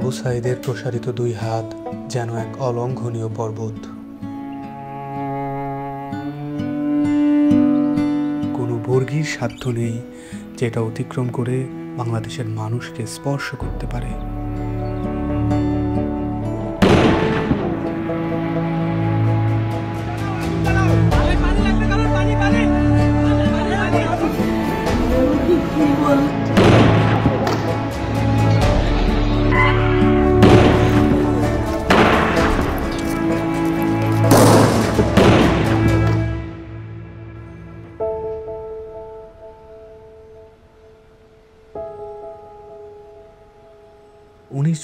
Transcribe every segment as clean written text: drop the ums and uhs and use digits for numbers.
আবু সাঈদের প্রসারিত দুই হাত যেন এক অলঙ্ঘনীয় পর্বত। কোনো বর্গীর সাধ্য নেই যেটা অতিক্রম করে বাংলাদেশের মানুষকে স্পর্শ করতে পারে।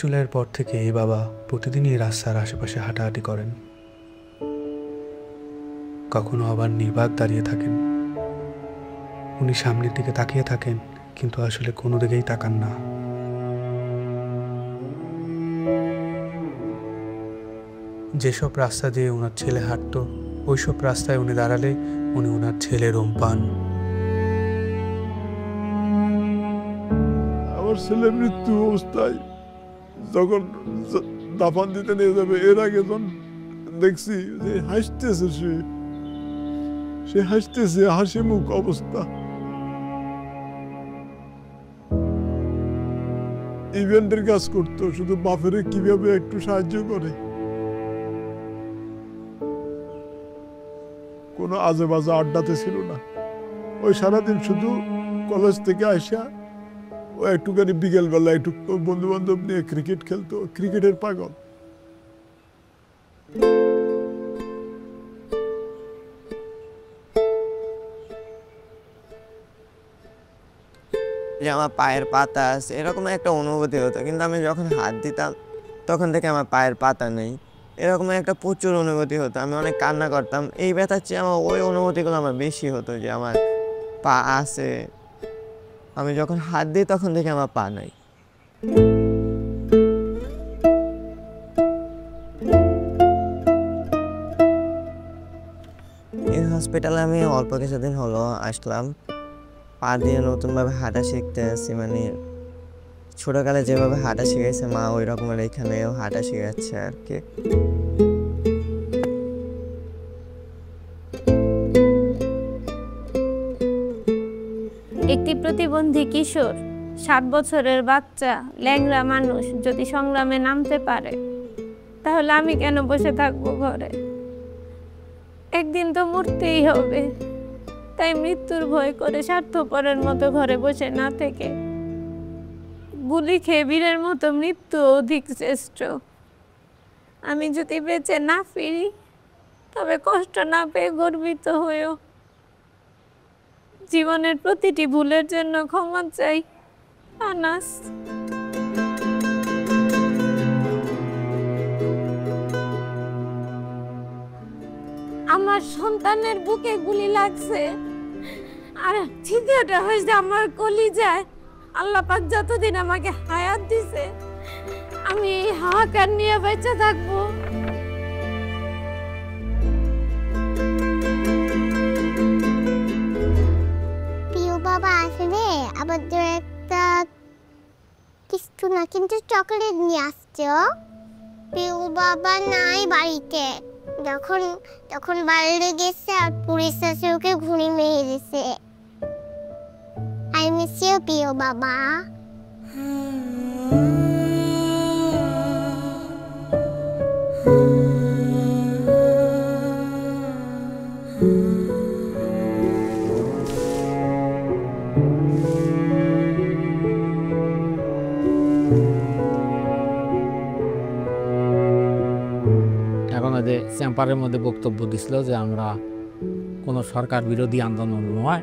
জুলাইয়ের পর থেকে বাবা প্রতিদিনই রাস্তার আশেপাশে হাঁটাহাঁটি করেন। কখনো আবার নির্বাক দাঁড়িয়ে থাকেন। উনি সামনের দিকে তাকিয়ে থাকেন, কিন্তু আসলে কোনো দিকেই তাকান না। যেসব রাস্তা দিয়ে ওনার ছেলে হাঁটতো, ওইসব রাস্তায় উনি দাঁড়ালে উনি ওনার ছেলের রোম পান। আমার ছেলে মৃত্যু অবস্থায় যখন দাফন দিতে নিয়ে যাবে, এর আগে যখন দেখছি যে হাসতেছে, সে হাসতেছে, হাসি মুখ অবস্থা। ইভেন্টের কাজ করতো, শুধু বাপেরে কিভাবে একটু সাহায্য করে। কোনো আজে বাজে আড্ডাতে ছিল না। ওই সারাদিন শুধু কলেজ থেকে আসা, ও একটুখানি বিকেলবেলা একটু বন্ধু বান্ধব নিয়ে ক্রিকেট খেলতো, ক্রিকেটের পাগল। যে আমার পায়ের পাতা আছে, এরকম একটা অনুভূতি হতো। কিন্তু আমি যখন হাত দিতাম তখন থেকে আমার পায়ের পাতা নেই, এরকম একটা প্রচুর অনুভূতি হতো। আমি অনেক কান্না করতাম। এই ব্যথার চেয়ে আমার ওই অনুভূতিগুলো আমার বেশি হতো, যে আমার পা আছে। আমি যখন হাত দিই তখন থেকে আমার পা নাই। এই হসপিটালে আমি অল্প কিছুদিন হলো আসলাম। পা দিয়ে নতুনভাবে হাঁটা শিখতে আসছি। মানে ছোটকালে যেভাবে হাঁটা শিখেছে মা, ওই রকমের এখানেও হাঁটা শিখাচ্ছে আর কি। একটি প্রতিবন্ধী কিশোর, 7 বছরের বাচ্চা, ল্যাংড়া মানুষ যদি সংগ্রামে নামতে পারে, তাহলে আমি কেন বসে থাকবো ঘরে? একদিন তো মরতেই হবে। তাই মৃত্যুর ভয় করে স্বার্থপরের মতো ঘরে বসে না থেকে গুলি খেয়ে বীরের মতো মৃত্যু অধিক শ্রেষ্ঠ। আমি যদি বেঁচে না ফিরি, তবে কষ্ট না পেয়ে গর্বিত হয়েও জীবনের প্রতিটি ভুলের জন্য ক্ষমা চাই। আনাস। আমার সন্তানের বুকে গুলি লাগছে, আর ছিদ্রটা হয়েছে আমার কলিজায়। আল্লাহ পাক যতদিন আমাকে হায়াত দিছে, আমি এই হাহাকার নিয়ে বেঁচে থাকবো। প্রিয় বাবা আসলে আমাদের একটা কিছু না, কিন্তু চকলেট নিয়ে আসছে। প্রিয় বাবা নাই বাড়িতে। তখন বাইরে গেছে আর পুলিশ এসে ওকে ঘুড়ি মেরে দিয়েছে। আই মিস ইউ প্রিয় বাবা। যে চেম্বারের মধ্যে বক্তব্য দিছিল যে আমরা কোনো সরকার বিরোধী আন্দোলন নয়,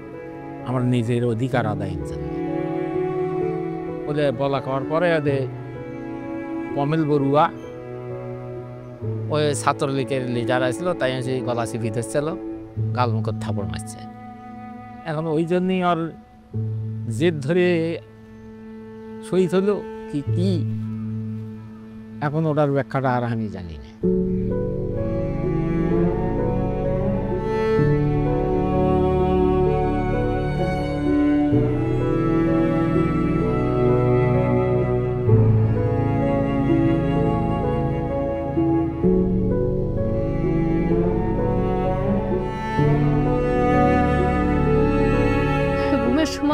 আমরা নিজের অধিকার আদায়ের জন্য বলে বলা করার পরে ওদের পমেল বড়ুয়া ওই ছাত্রলীগের লিডার আসছিল, তাই সেই গলা চিপি ধরছিল, গালমুখের থাপড় মারছে। এখন ওই জন্যই ওর জেদ ধরে শহীদ হলো কি এখন ওটার ব্যাখ্যাটা আর আমি জানি না।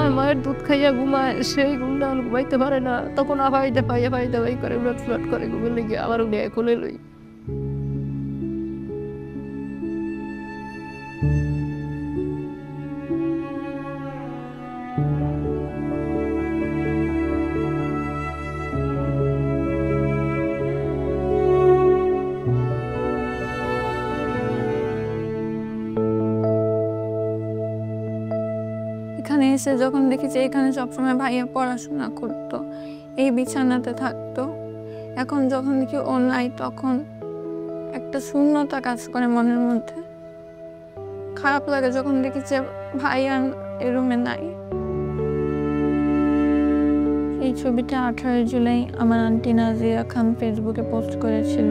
আমার মায়ের দুধ খাইয়া ঘুমায়, সেই ঘুমটা ঘুমাইতে পারে না, তখন আবাইতে পাইয়া পাইতে পাই করে উলট ফুলট করে ঘুমে লেগে আবার উঠে কোলে লই। এখানে এসে যখন দেখি যে এখানে সবসময় ভাইয়া পড়াশোনা করতো, এই বিছানাতে থাকতো, এখন যখন দেখি ও নাই তখন একটা শূন্যতা কাজ করে মনের মধ্যে। খারাপ লাগে যখন দেখি যে ভাইয়া এই রুমে নাই। এই ছবিটা 18 জুলাই আমার আন্টি নাজিয়া খান ফেসবুকে পোস্ট করেছিল।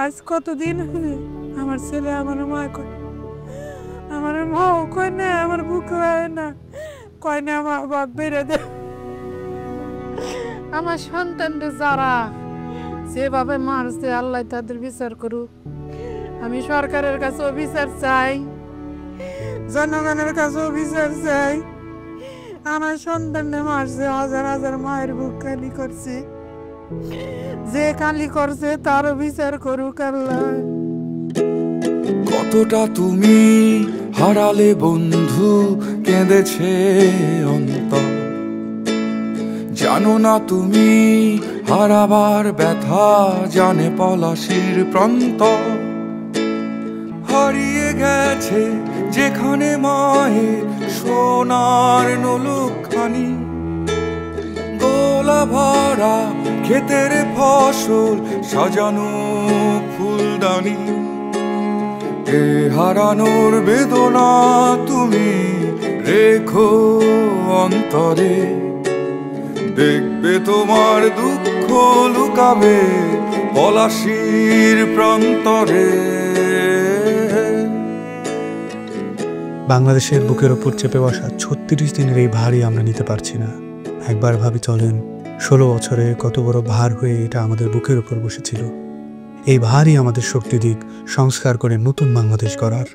আজ কতদিন আমার ছেলে আমার মা কয়, আমার মাও কয় না, আমার বুক হয় না, কয় না মা বাপ বেড়ে দে। আমার সন্তানদের যারা যেভাবে মারছে আল্লাহ তাদের বিচার করুক। আমি সরকারের কাছেও বিচার চাই, জনগণের কাছেও বিচার চাই। আমার সন্তানদের মারছে, হাজার হাজার মায়ের বুক খালি করছে, যে কালি করছে তারও বিচার করুক আল্লাহ। কতটা তুমি হারালে বন্ধু, কেঁদেছে অন্তর, জানো না তুমি হারাবার ব্যথা, জানে পলাশির প্রান্ত। হারিয়ে গেছে যেখানে মায়ের সোনার নলুকখানি, গোলা ভরা ক্ষেতের ফসল, সাজানো ফুলদানি। এ হারানোর বেদনা তুমি রেখো অন্তরে, দেখবে তোমার দুঃখ লুকাবে পলাশির প্রান্তরে। বাংলাদেশের বুকের ওপর চেপে বসা 36 দিনের এই ভারই আমরা নিতে পারছি না। একবার ভাবি চলেন 16 বছরে কত বড় ভার হয়ে এটা আমাদের বুকের ওপর বসেছিল। এই ভারই আমাদের শক্তি দিক সংস্কার করে নতুন বাংলাদেশ গড়ার।